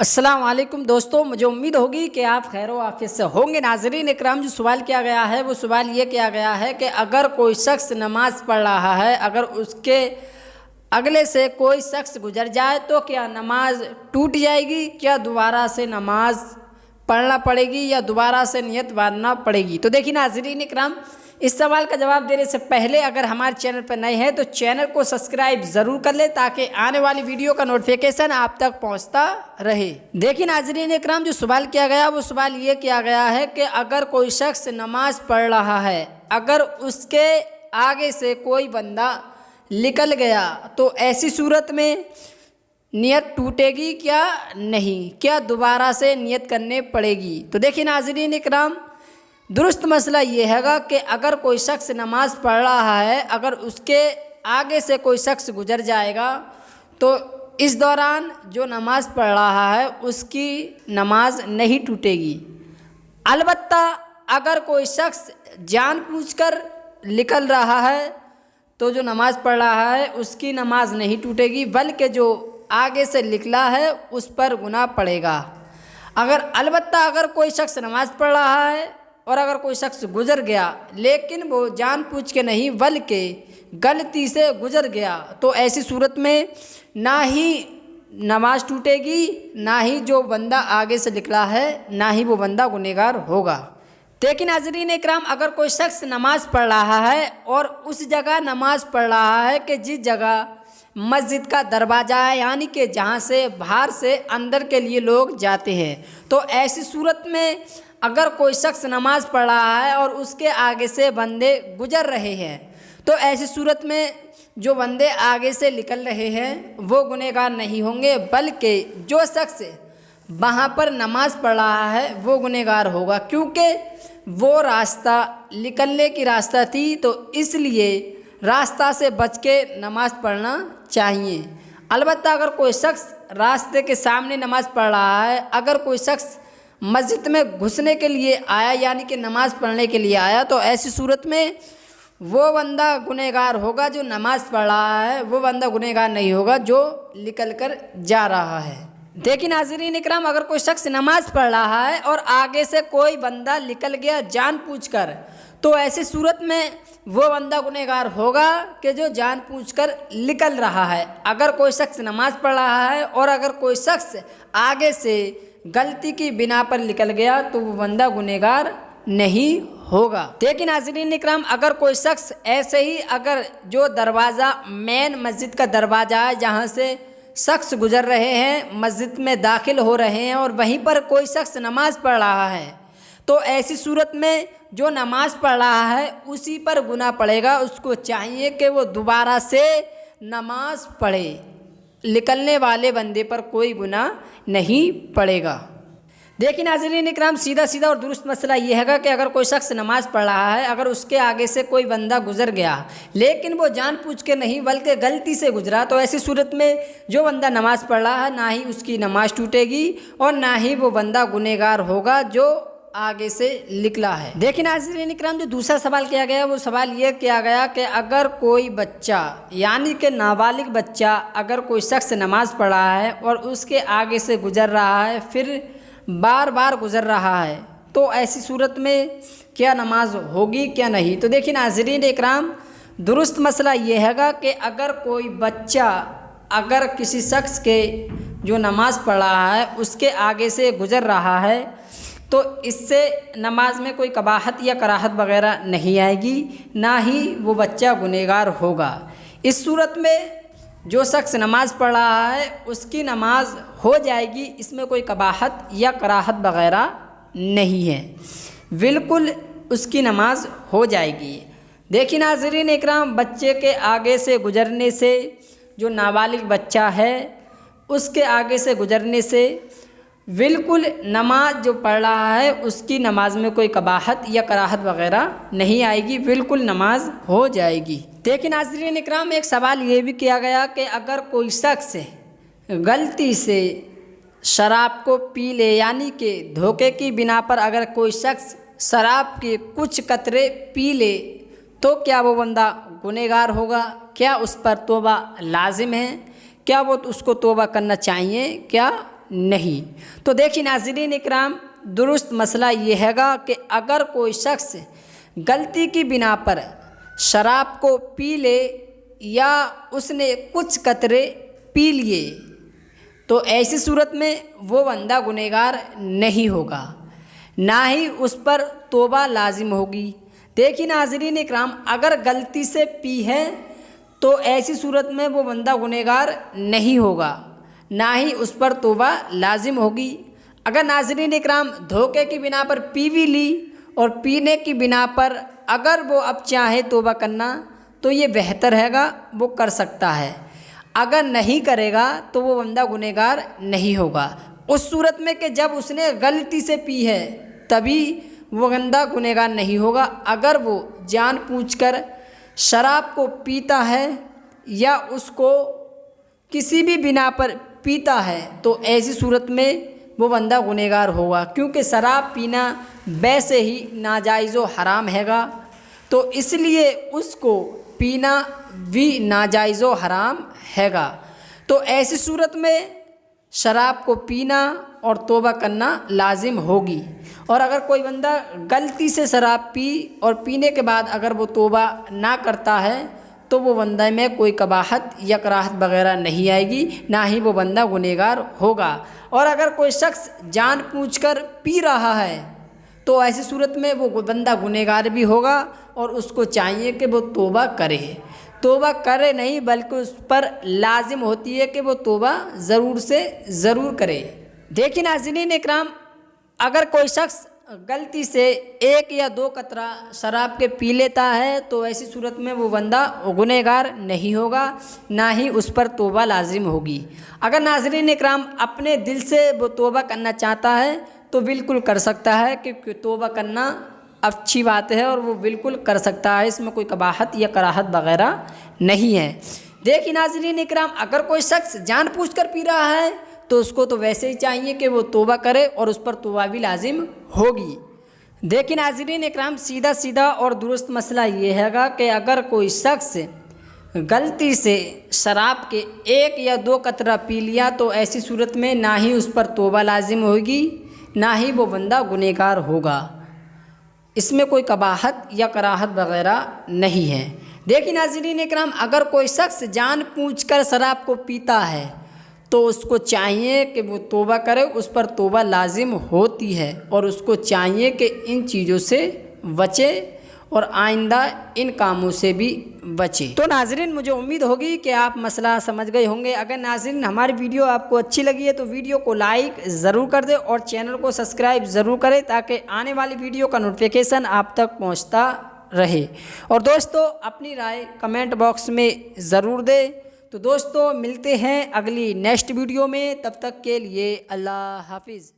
अस्सलाम वालेकुम दोस्तों, मुझे उम्मीद होगी कि आप खैर आफियत से होंगे। नाज़रीन इकराम, जो सवाल किया गया है वो सवाल ये किया गया है कि अगर कोई शख्स नमाज़ पढ़ रहा है, अगर उसके अगले से कोई शख्स गुजर जाए तो क्या नमाज टूट जाएगी, क्या दोबारा से नमाज पढ़ना पड़ेगी या दोबारा से नियत बांधना पड़ेगी। तो देखिए नाज़रीन इकराम, इस सवाल का जवाब देने से पहले अगर हमारे चैनल पर नए हैं तो चैनल को सब्सक्राइब ज़रूर कर ले ताकि आने वाली वीडियो का नोटिफिकेशन आप तक पहुंचता रहे। देखिए नाज़रीन इकराम, जो सवाल किया गया वो सवाल ये किया गया है कि अगर कोई शख्स नमाज पढ़ रहा है, अगर उसके आगे से कोई बंदा निकल गया तो ऐसी सूरत में नियत टूटेगी क्या नहीं, क्या दोबारा से नियत करने पड़ेगी। तो देखिए नाज़रीन इकराम, दुरुस्त मसला ये हैगा कि अगर कोई शख्स नमाज़ पढ़ रहा है, अगर उसके आगे से कोई शख्स गुजर जाएगा तो इस दौरान जो नमाज़ पढ़ रहा है उसकी नमाज नहीं टूटेगी। अलबत्ता अगर कोई शख्स जानबूझकर निकल रहा है तो जो नमाज़ पढ़ रहा है उसकी नमाज नहीं टूटेगी, बल्कि जो आगे से निकला है उस पर गुनाह पड़ेगा। अलबत्ता अगर कोई शख्स नमाज़ पढ़ रहा है और अगर कोई शख्स गुजर गया लेकिन वो जानबूझ के नहीं बल्कि गलती से गुजर गया तो ऐसी सूरत में ना ही नमाज टूटेगी, ना ही जो बंदा आगे से निकला है ना ही वो बंदा गुनहगार होगा। लेकिन नाज़रीन इकराम, अगर कोई शख्स नमाज़ पढ़ रहा है और उस जगह नमाज़ पढ़ रहा है कि जिस जगह मस्जिद का दरवाज़ा है, यानी कि जहाँ से बाहर से अंदर के लिए लोग जाते हैं, तो ऐसी सूरत में अगर कोई शख्स नमाज़ पढ़ रहा है और उसके आगे से बंदे गुजर रहे हैं तो ऐसी सूरत में जो बंदे आगे से निकल रहे हैं वो गुनहगार नहीं होंगे, बल्कि जो शख्स वहाँ पर नमाज़ पढ़ रहा है वो गुनहगार होगा, क्योंकि वो रास्ता निकलने की रास्ता थी तो इसलिए रास्ता से बच के नमाज़ पढ़ना चाहिए। अलबत्ता अगर कोई शख्स रास्ते के सामने नमाज़ पढ़ रहा है, अगर कोई शख्स मस्जिद में घुसने के लिए आया यानी कि नमाज़ पढ़ने के लिए आया तो ऐसी सूरत में वो बंदा गुनहगार होगा। जो नमाज़ पढ़ रहा है वो बंदा गुनहगार नहीं होगा जो निकल कर जा रहा है। देखिए नाज़रीन इकराम, अगर कोई शख्स नमाज़ पढ़ रहा है और आगे से कोई बंदा निकल गया जानबूझकर तो ऐसी सूरत में वो बंदा गुनहगार होगा कि जो जानबूझकर निकल रहा है। अगर कोई शख्स नमाज़ पढ़ रहा है और अगर कोई शख्स आगे से गलती की बिना पर निकल गया तो वो बंदा गुनहगार नहीं होगा। देखिए नाज़रीन इकराम, अगर कोई शख्स ऐसे ही अगर जो दरवाज़ा मेन मस्जिद का दरवाज़ा है जहाँ से शख्स गुजर रहे हैं, मस्जिद में दाखिल हो रहे हैं और वहीं पर कोई शख्स नमाज़ पढ़ रहा है तो ऐसी सूरत में जो नमाज़ पढ़ रहा है उसी पर गुनाह पड़ेगा। उसको चाहिए कि वो दोबारा से नमाज़ पढ़े, निकलने वाले बंदे पर कोई गुनाह नहीं पड़ेगा। देखिए नाज़रीन इकराम, सीधा सीधा और दुरुस्त मसला ये हैगा कि अगर कोई शख्स नमाज़ पढ़ रहा है, अगर उसके आगे से कोई बंदा गुजर गया लेकिन वो जानबूझ के नहीं बल्कि गलती से गुजरा तो ऐसी सूरत में जो बंदा नमाज़ पढ़ रहा है ना ही उसकी नमाज टूटेगी और ना ही वो बंदा गुनहगार होगा जो आगे से निकला है। देखिए नाज़रीन इकराम, जो दूसरा सवाल किया गया वो सवाल ये किया गया कि अगर कोई बच्चा यानी कि नाबालिग बच्चा, अगर कोई शख्स नमाज़ पढ़ रहा है और उसके आगे से गुजर रहा है फिर बार बार गुजर रहा है तो ऐसी सूरत में क्या नमाज होगी क्या नहीं। तो देखिए नाज़रीन इकराम, दुरुस्त मसला ये हैगा कि अगर कोई बच्चा अगर किसी शख्स के जो नमाज़ पढ़ रहा है उसके आगे से गुजर रहा है तो इससे नमाज में कोई कबाहत या कराहत वगैरह नहीं आएगी, ना ही वो बच्चा गुनहगार होगा। इस सूरत में जो शख्स नमाज़ पढ़ रहा है उसकी नमाज हो जाएगी, इसमें कोई कबाहत या कराहत वगैरह नहीं है, बिल्कुल उसकी नमाज हो जाएगी। देखिए नाज़रीन इकराम, बच्चे के आगे से गुजरने से, जो नाबालिग बच्चा है उसके आगे से गुजरने से बिल्कुल नमाज जो पढ़ रहा है उसकी नमाज में कोई कबाहत या कराहत वगैरह नहीं आएगी, बिल्कुल नमाज हो जाएगी। देखिए नाज़रीन इकराम, एक सवाल ये भी किया गया कि अगर कोई शख्स गलती से शराब को पी ले यानी कि धोखे की बिना पर अगर कोई शख्स शराब के कुछ कतरे पी ले तो क्या वो बंदा गुनहगार होगा, क्या उस पर तौबा लाजिम है, क्या वो उसको तौबा करना चाहिए क्या नहीं। तो देखिए नाज़रीन इकराम, दुरुस्त मसला ये हैगा कि अगर कोई शख्स गलती की बिना पर शराब को पी ले या उसने कुछ कतरे पी लिए तो ऐसी सूरत में वो बंदा गुनहगार नहीं होगा, ना ही उस पर तौबा लाजिम होगी। देखिए नाज़रीन इकराम, अगर गलती से पी है तो ऐसी सूरत में वो बंदा गुनहगार नहीं होगा, ना ही उस पर तौबा लाजिम होगी। अगर नाज़रीन इकराम धोखे की बिना पर पी भी ली और पीने की बिना पर अगर वो अब चाहे तौबा करना तो ये बेहतर हैगा, वो कर सकता है। अगर नहीं करेगा तो वो बंदा गुनहगार नहीं होगा। उस सूरत में कि जब उसने गलती से पी है तभी वो बंदा गुनहगार नहीं होगा। अगर वो जानबूझकर शराब को पीता है या उसको किसी भी बिना पर पीता है तो ऐसी सूरत में वो बंदा गुनहगार होगा, क्योंकि शराब पीना वैसे ही नाजायज़ व हराम हैगा, तो इसलिए उसको पीना भी नाजायज़ व हराम हैगा। तो ऐसी सूरत में शराब को पीना और तौबा करना लाजिम होगी। और अगर कोई बंदा गलती से शराब पी और पीने के बाद अगर वो तौबा ना करता है तो वो बंदा में कोई कबाहत या कराहत वगैरह नहीं आएगी, ना ही वो बंदा गुनहगार होगा। और अगर कोई शख्स जानबूझकर पी रहा है तो ऐसी सूरत में वो बंदा गुनहगार भी होगा और उसको चाहिए कि वो तौबा करे। तौबा करे नहीं बल्कि उस पर लाजिम होती है कि वो तौबा ज़रूर से ज़रूर करे। देखिए नाज़रीन इकराम, अगर कोई शख्स गलती से 1 या 2 कतरा शराब के पी लेता है तो ऐसी सूरत में वो बंदा गुनहगार नहीं होगा, ना ही उस पर तौबा लाजिम होगी। अगर नाज़रीन इकराम अपने दिल से वो तौबा करना चाहता है तो बिल्कुल कर सकता है, क्योंकि तौबा करना अच्छी बात है और वो बिल्कुल कर सकता है, इसमें कोई कबाहत या कराहत वगैरह नहीं है। देखिए नाज़रीन इकराम, अगर कोई शख्स जानबूझकर पी रहा है तो उसको तो वैसे ही चाहिए कि वो तौबा करे और उस पर तौबा भी लाजिम होगी। देखिए नाज़रीन इकराम, सीधा सीधा और दुरुस्त मसला ये हैगा कि अगर कोई शख्स गलती से शराब के 1 या 2 कतरा पी लिया तो ऐसी सूरत में ना ही उस पर तौबा लाजिम होगी, ना ही वो बंदा गुनहगार होगा। इसमें कोई कबाहत या कराहत वगैरह नहीं है। देखिए नाज़रीन इकराम, अगर कोई शख्स जानबूझकर शराब को पीता है तो उसको चाहिए कि वो तौबा करे, उस पर तौबा लाजिम होती है और उसको चाहिए कि इन चीज़ों से बचे और आइंदा इन कामों से भी बचे। तो नाज़रीन, मुझे उम्मीद होगी कि आप मसला समझ गए होंगे। अगर नाज़रीन हमारी वीडियो आपको अच्छी लगी है तो वीडियो को लाइक ज़रूर कर दें और चैनल को सब्सक्राइब ज़रूर करें ताकि आने वाली वीडियो का नोटिफिकेशन आप तक पहुंचता रहे। और दोस्तों अपनी राय कमेंट बॉक्स में ज़रूर दें। तो दोस्तों मिलते हैं अगली नेक्स्ट वीडियो में, तब तक के लिए अल्लाह हाफिज़।